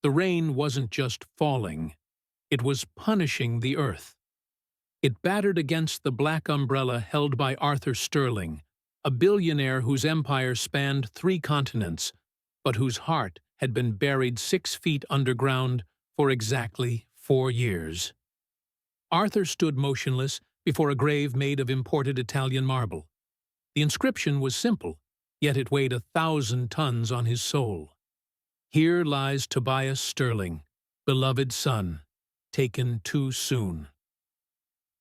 The rain wasn't just falling, it was punishing the earth. It battered against the black umbrella held by Arthur Sterling, a billionaire whose empire spanned 3 continents, but whose heart had been buried 6 feet underground for exactly 4 years. Arthur stood motionless before a grave made of imported Italian marble. The inscription was simple, yet it weighed 1,000 tons on his soul. Here lies Tobias Sterling, beloved son, taken too soon.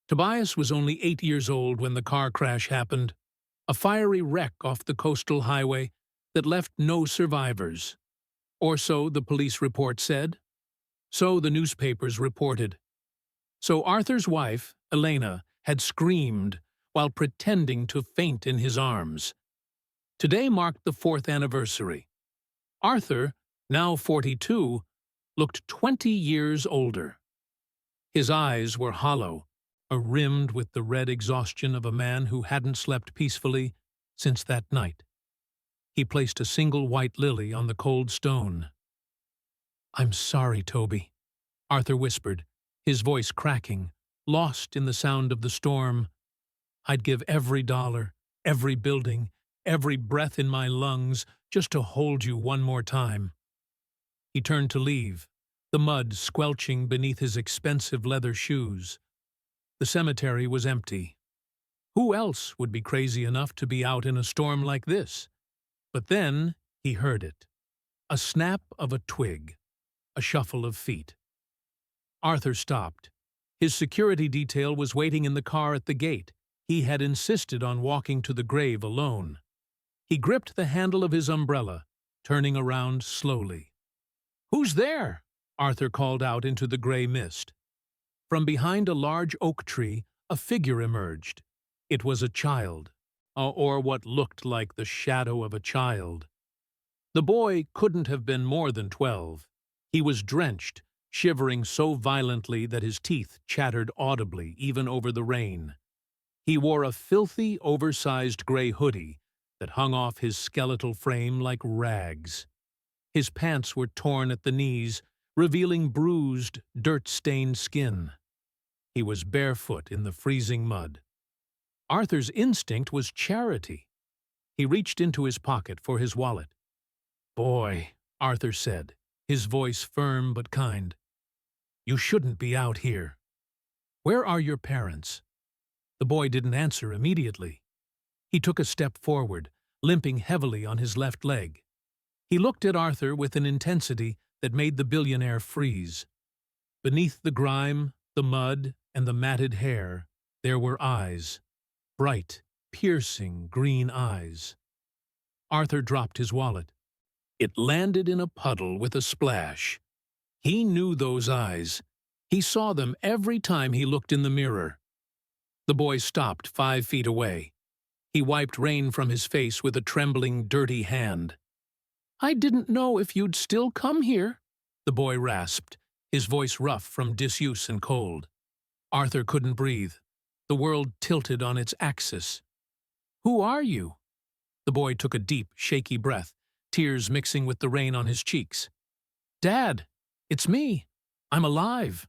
Tobias was only 8 years old when the car crash happened, a fiery wreck off the coastal highway that left no survivors. Or so the police report said. So the newspapers reported. So Arthur's wife, Elena, had screamed while pretending to faint in his arms. Today marked the 4th anniversary. Arthur, now 42, looked 20 years older. His eyes were hollow, rimmed with the red exhaustion of a man who hadn't slept peacefully since that night. He placed a single white lily on the cold stone. "I'm sorry, Toby," Arthur whispered, his voice cracking, lost in the sound of the storm. "I'd give every dollar, every building, every breath in my lungs just to hold you one more time." He turned to leave, the mud squelching beneath his expensive leather shoes. The cemetery was empty. Who else would be crazy enough to be out in a storm like this? But then he heard it. A snap of a twig, a shuffle of feet. Arthur stopped. His security detail was waiting in the car at the gate. He had insisted on walking to the grave alone. He gripped the handle of his umbrella, turning around slowly. "Who's there?" Arthur called out into the gray mist. From behind a large oak tree, a figure emerged. It was a child, or what looked like the shadow of a child. The boy couldn't have been more than 12. He was drenched, shivering so violently that his teeth chattered audibly even over the rain. He wore a filthy, oversized gray hoodie that hung off his skeletal frame like rags. His pants were torn at the knees, revealing bruised, dirt-stained skin. He was barefoot in the freezing mud. Arthur's instinct was charity. He reached into his pocket for his wallet. "Boy," Arthur said, his voice firm but kind, "you shouldn't be out here. Where are your parents?" The boy didn't answer immediately. He took a step forward, limping heavily on his left leg. He looked at Arthur with an intensity that made the billionaire freeze. Beneath the grime, the mud, and the matted hair, there were eyes. Bright, piercing green eyes. Arthur dropped his wallet. It landed in a puddle with a splash. He knew those eyes. He saw them every time he looked in the mirror. The boy stopped 5 feet away. He wiped rain from his face with a trembling, dirty hand. "I didn't know if you'd still come here," the boy rasped, his voice rough from disuse and cold. Arthur couldn't breathe. The world tilted on its axis. "Who are you?" The boy took a deep, shaky breath, tears mixing with the rain on his cheeks. "Dad, it's me. I'm alive."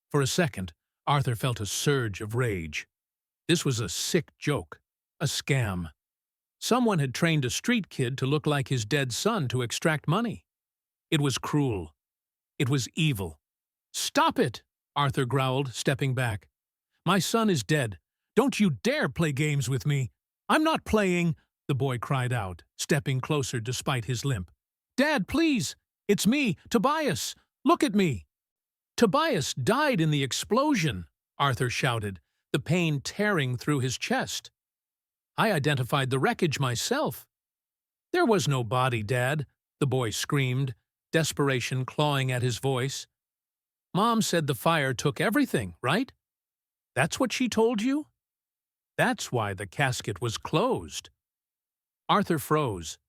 For a second, Arthur felt a surge of rage. This was a sick joke, a scam. Someone had trained a street kid to look like his dead son to extract money. It was cruel. It was evil. "Stop it!" Arthur growled, stepping back. "My son is dead. Don't you dare play games with me." "I'm not playing," the boy cried out, stepping closer despite his limp. "Dad, please! It's me, Tobias! Look at me!" "Tobias died in the explosion," Arthur shouted, the pain tearing through his chest. "I identified the wreckage myself." "There was no body, Dad," the boy screamed, desperation clawing at his voice. "Mom said the fire took everything, right? That's what she told you? That's why the casket was closed." Arthur froze.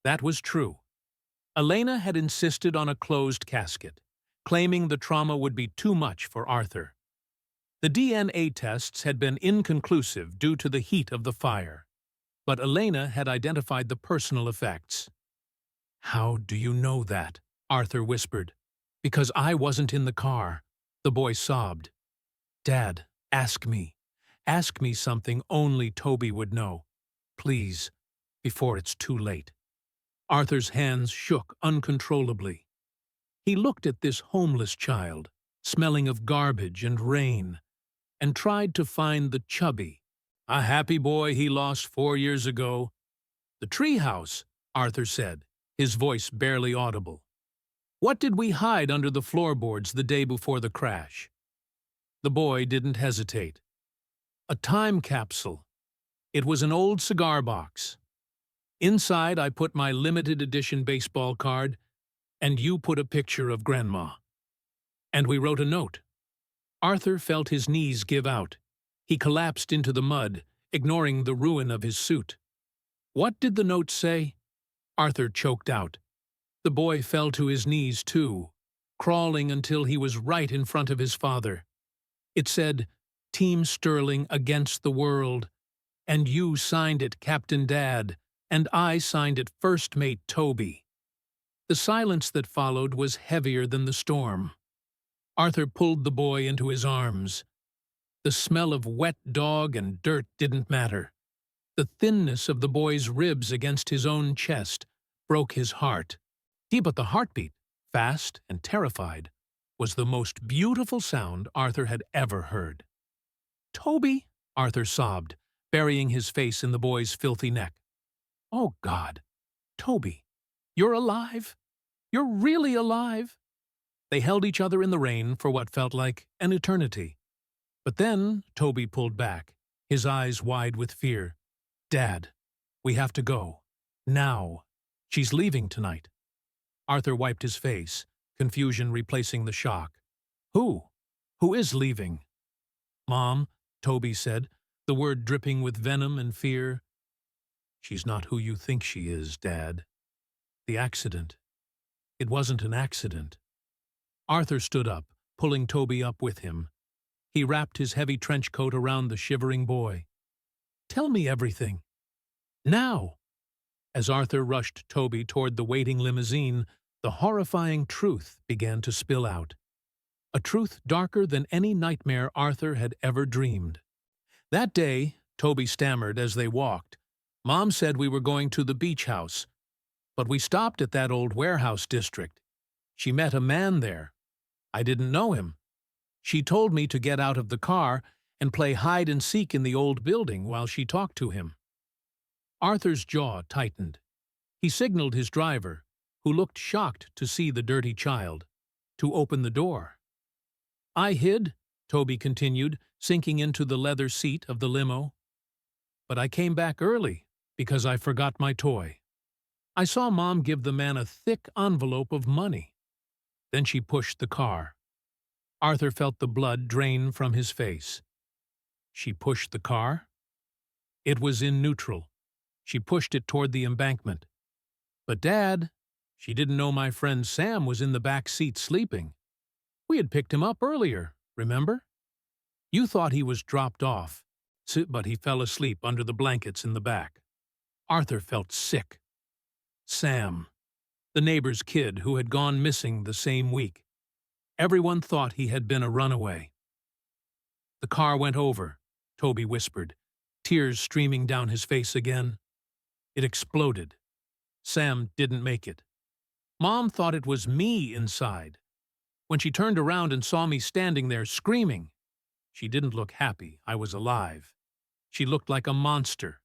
That was true. Elena had insisted on a closed casket, claiming the trauma would be too much for Arthur. The DNA tests had been inconclusive due to the heat of the fire, but Elena had identified the personal effects. "How do you know that?" Arthur whispered. Because I wasn't in the car, the boy sobbed. Dad, ask me. Ask me something only Toby would know. Please, before it's too late. Arthur's hands shook uncontrollably. He looked at this homeless child, smelling of garbage and rain, and tried to find the chubby, a happy boy he lost 4 years ago. The treehouse, Arthur said, his voice barely audible. What did we hide under the floorboards the day before the crash? The boy didn't hesitate. A time capsule. It was an old cigar box. Inside I put my limited edition baseball card, and you put a picture of Grandma. And we wrote a note. Arthur felt his knees give out. He collapsed into the mud, ignoring the ruin of his suit. What did the note say? Arthur choked out. The boy fell to his knees too, crawling until he was right in front of his father. It said, Team Sterling against the world. And you signed it, Captain Dad, and I signed it First Mate Toby. The silence that followed was heavier than the storm. Arthur pulled the boy into his arms. The smell of wet dog and dirt didn't matter. The thinness of the boy's ribs against his own chest broke his heart. But the heartbeat, fast and terrified, was the most beautiful sound Arthur had ever heard. Toby, Arthur sobbed, burying his face in the boy's filthy neck. Oh, God. Toby, you're alive? You're really alive? They held each other in the rain for what felt like an eternity. But then Toby pulled back, his eyes wide with fear. Dad, we have to go. Now. She's leaving tonight. Arthur wiped his face, confusion replacing the shock. Who? Who is leaving? Mom, Toby said, the word dripping with venom and fear. She's not who you think she is, Dad. The accident. It wasn't an accident. Arthur stood up, pulling Toby up with him. He wrapped his heavy trench coat around the shivering boy. Tell me everything. Now! As Arthur rushed Toby toward the waiting limousine, the horrifying truth began to spill out. A truth darker than any nightmare Arthur had ever dreamed. That day, Toby stammered as they walked. Mom said we were going to the beach house, but we stopped at that old warehouse district. She met a man there. I didn't know him. She told me to get out of the car and play hide and seek in the old building while she talked to him. Arthur's jaw tightened. He signaled his driver, who looked shocked to see the dirty child, to open the door. I hid, Toby continued, sinking into the leather seat of the limo. But I came back early because I forgot my toy. I saw Mom give the man a thick envelope of money. Then she pushed the car. Arthur felt the blood drain from his face. She pushed the car? It was in neutral. She pushed it toward the embankment. But Dad, she didn't know my friend Sam was in the back seat sleeping. We had picked him up earlier, remember? You thought he was dropped off, but he fell asleep under the blankets in the back. Arthur felt sick. Sam, the neighbor's kid who had gone missing the same week. Everyone thought he had been a runaway. The car went over, Toby whispered, tears streaming down his face again. It exploded. Sam didn't make it. Mom thought it was me inside. When she turned around and saw me standing there screaming, she didn't look happy I was alive. She looked like a monster.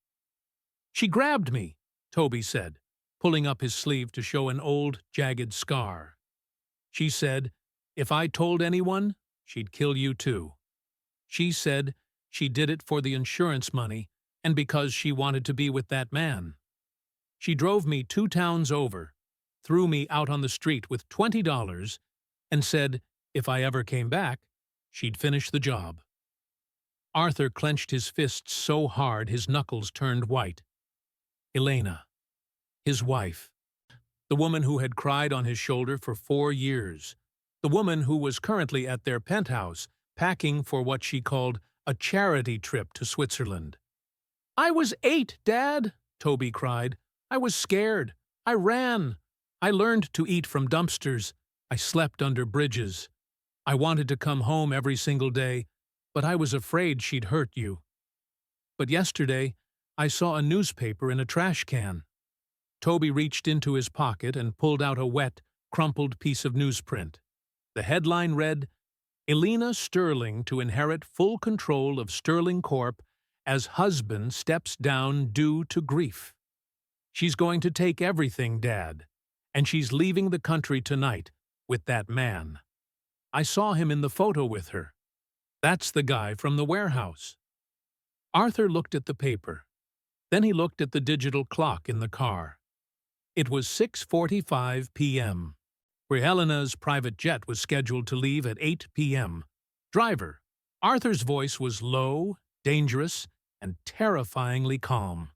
She grabbed me, Toby said, pulling up his sleeve to show an old, jagged scar. She said, if I told anyone, she'd kill you too. She said she did it for the insurance money and because she wanted to be with that man. She drove me 2 towns over, threw me out on the street with $20, and said if I ever came back, she'd finish the job. Arthur clenched his fists so hard his knuckles turned white. Elena, his wife, the woman who had cried on his shoulder for 4 years, the woman who was currently at their penthouse packing for what she called a charity trip to Switzerland. I was 8, Dad, Toby cried. I was scared. I ran. I learned to eat from dumpsters. I slept under bridges. I wanted to come home every single day, but I was afraid she'd hurt you. But yesterday, I saw a newspaper in a trash can. Toby reached into his pocket and pulled out a wet, crumpled piece of newsprint. The headline read, "Elena Sterling to inherit full control of Sterling Corp. As husband steps down due to grief. She's going to take everything, Dad, and she's leaving the country tonight with that man. I saw him in the photo with her. That's the guy from the warehouse." Arthur looked at the paper. Then he looked at the digital clock in the car. It was 6:45 p.m., where Helena's private jet was scheduled to leave at 8 p.m. Driver. Arthur's voice was low, dangerous, and terrifyingly calm.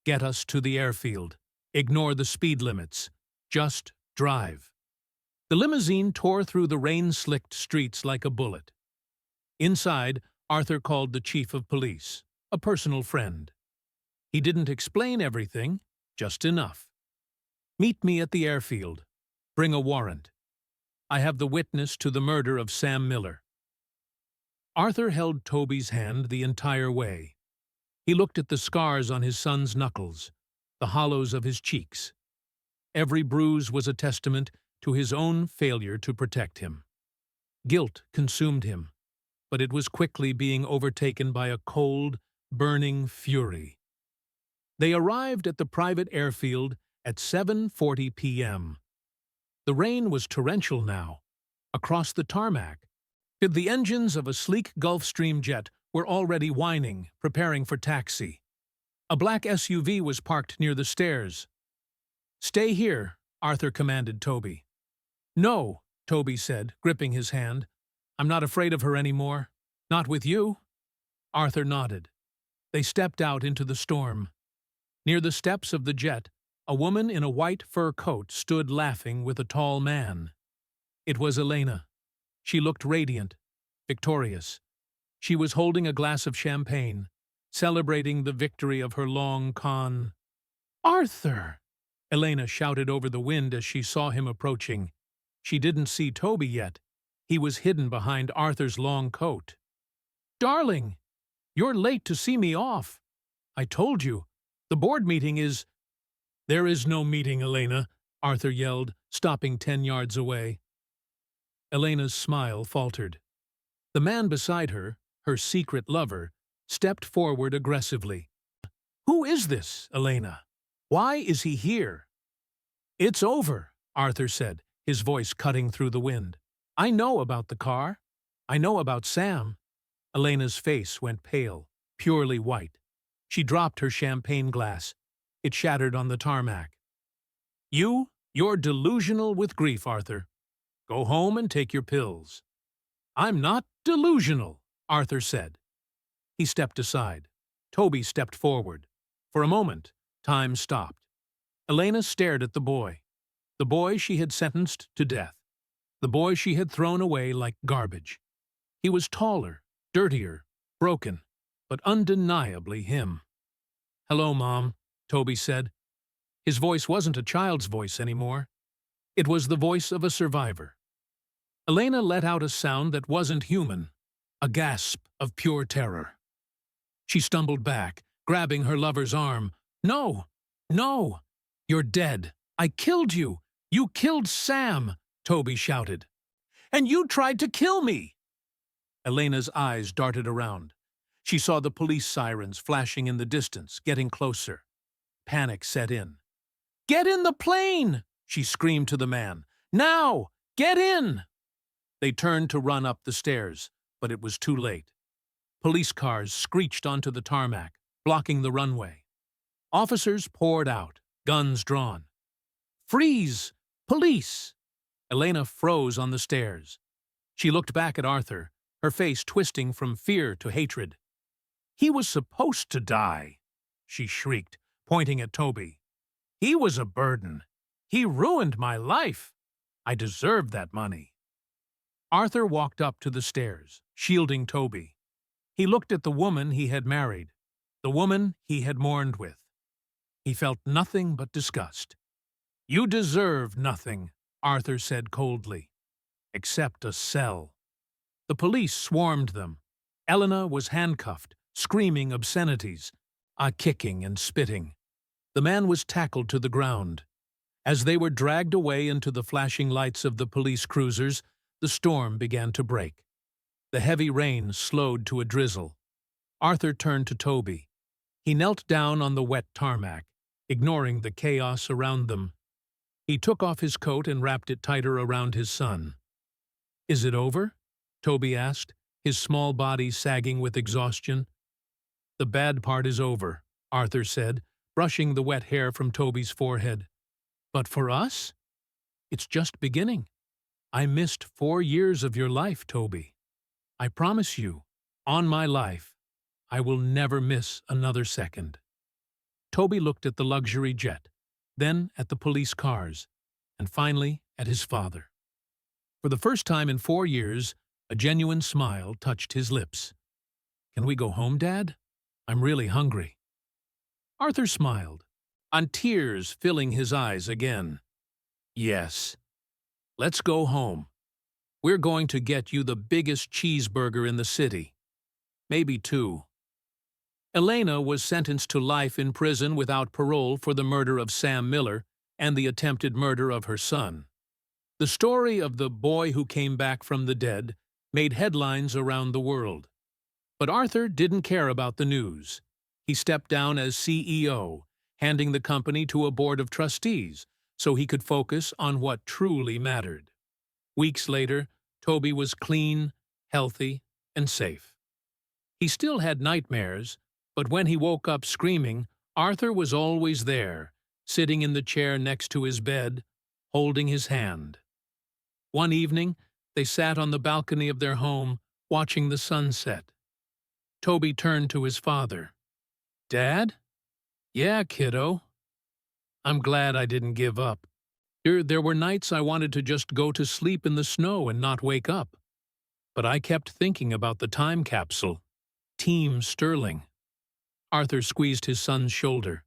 "Get us to the airfield. Ignore the speed limits. Just drive." The limousine tore through the rain-slicked streets like a bullet. Inside, Arthur called the chief of police, a personal friend. He didn't explain everything, just enough. "Meet me at the airfield. Bring a warrant. I have the witness to the murder of Sam Miller." Arthur held Toby's hand the entire way. He looked at the scars on his son's knuckles, the hollows of his cheeks. Every bruise was a testament to his own failure to protect him. Guilt consumed him, but it was quickly being overtaken by a cold, burning fury. They arrived at the private airfield at 7:40 p.m. The rain was torrential now. Across the tarmac, the engines of a sleek Gulfstream jet were already whining, preparing for taxi. A black SUV was parked near the stairs. "Stay here," Arthur commanded Toby. "No," Toby said, gripping his hand. "I'm not afraid of her anymore. Not with you." Arthur nodded. They stepped out into the storm. Near the steps of the jet, a woman in a white fur coat stood laughing with a tall man. It was Elena. She looked radiant, victorious. She was holding a glass of champagne, celebrating the victory of her long con. "Arthur!" Elena shouted over the wind as she saw him approaching. She didn't see Toby yet. He was hidden behind Arthur's long coat. "Darling, you're late to see me off. I told you, the board meeting is—" "There is no meeting, Elena," Arthur yelled, stopping 10 yards away. Elena's smile faltered. The man beside her, her secret lover, stepped forward aggressively. "Who is this, Elena? Why is he here?" "It's over," Arthur said, his voice cutting through the wind. "I know about the car. I know about Sam." Elena's face went pale, purely white. She dropped her champagne glass. It shattered on the tarmac. You're delusional with grief, Arthur. Go home and take your pills." "I'm not delusional," Arthur said. He stepped aside. Toby stepped forward. For a moment, time stopped. Elena stared at the boy she had sentenced to death, the boy she had thrown away like garbage. He was taller, dirtier, broken, but undeniably him. "Hello, Mom," Toby said. His voice wasn't a child's voice anymore. It was the voice of a survivor. Elena let out a sound that wasn't human, a gasp of pure terror. She stumbled back, grabbing her lover's arm. "No! No! You're dead! I killed you! You killed Sam!" Toby shouted. "And you tried to kill me!" Elena's eyes darted around. She saw the police sirens flashing in the distance, getting closer. Panic set in. "Get in the plane!" she screamed to the man. "Now! Get in!" They turned to run up the stairs, but it was too late. Police cars screeched onto the tarmac, blocking the runway. Officers poured out, guns drawn. "Freeze! Police!" Elena froze on the stairs. She looked back at Arthur, her face twisting from fear to hatred. "He was supposed to die," she shrieked, pointing at Toby. "He was a burden. He ruined my life. I deserved that money." Arthur walked up to the stairs, shielding Toby. He looked at the woman he had married, the woman he had mourned with. He felt nothing but disgust. You deserve nothing, Arthur said coldly, except a cell. The police swarmed them. Elena was handcuffed, screaming obscenities, kicking and spitting. The man was tackled to the ground. As they were dragged away into the flashing lights of the police cruisers, the storm began to break. The heavy rain slowed to a drizzle. Arthur turned to Toby. He knelt down on the wet tarmac, ignoring the chaos around them. He took off his coat and wrapped it tighter around his son. "Is it over?" Toby asked, his small body sagging with exhaustion. "The bad part is over," Arthur said, brushing the wet hair from Toby's forehead. "But for us? It's just beginning. I missed 4 years of your life, Toby. I promise you, on my life, I will never miss another second." Toby looked at the luxury jet, then at the police cars, and finally at his father. For the first time in 4 years, a genuine smile touched his lips. "Can we go home, Dad? I'm really hungry." Arthur smiled, on tears filling his eyes again. "Yes. Let's go home. We're going to get you the biggest cheeseburger in the city. Maybe 2. Elena was sentenced to life in prison without parole for the murder of Sam Miller and the attempted murder of her son. The story of the boy who came back from the dead made headlines around the world. But Arthur didn't care about the news. He stepped down as CEO, handing the company to a board of trustees so he could focus on what truly mattered. Weeks later, Toby was clean, healthy, and safe. He still had nightmares, but when he woke up screaming, Arthur was always there, sitting in the chair next to his bed, holding his hand. One evening, they sat on the balcony of their home, watching the sunset. Toby turned to his father. "Dad?" "Yeah, kiddo. I'm glad I didn't give up. There were nights I wanted to just go to sleep in the snow and not wake up. But I kept thinking about the time capsule. Team Sterling." Arthur squeezed his son's shoulder.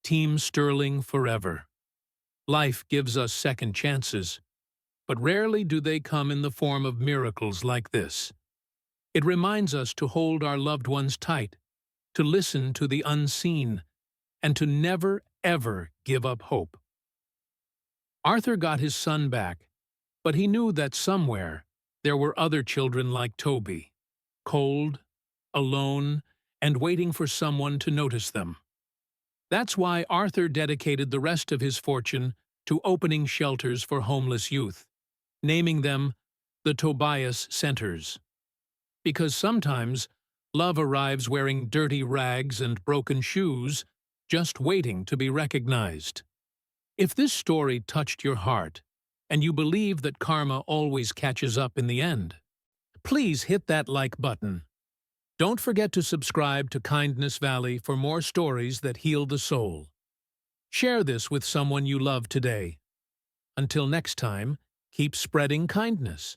"Team Sterling forever. Life gives us second chances, but rarely do they come in the form of miracles like this. It reminds us to hold our loved ones tight, to listen to the unseen, and to never, ever give up hope." Arthur got his son back, but he knew that somewhere there were other children like Toby, cold, alone, and waiting for someone to notice them. That's why Arthur dedicated the rest of his fortune to opening shelters for homeless youth, naming them the Tobias Centers. Because sometimes love arrives wearing dirty rags and broken shoes, just waiting to be recognized. If this story touched your heart, and you believe that karma always catches up in the end, please hit that like button. Don't forget to subscribe to Kindness Valley for more stories that heal the soul. Share this with someone you love today. Until next time, keep spreading kindness.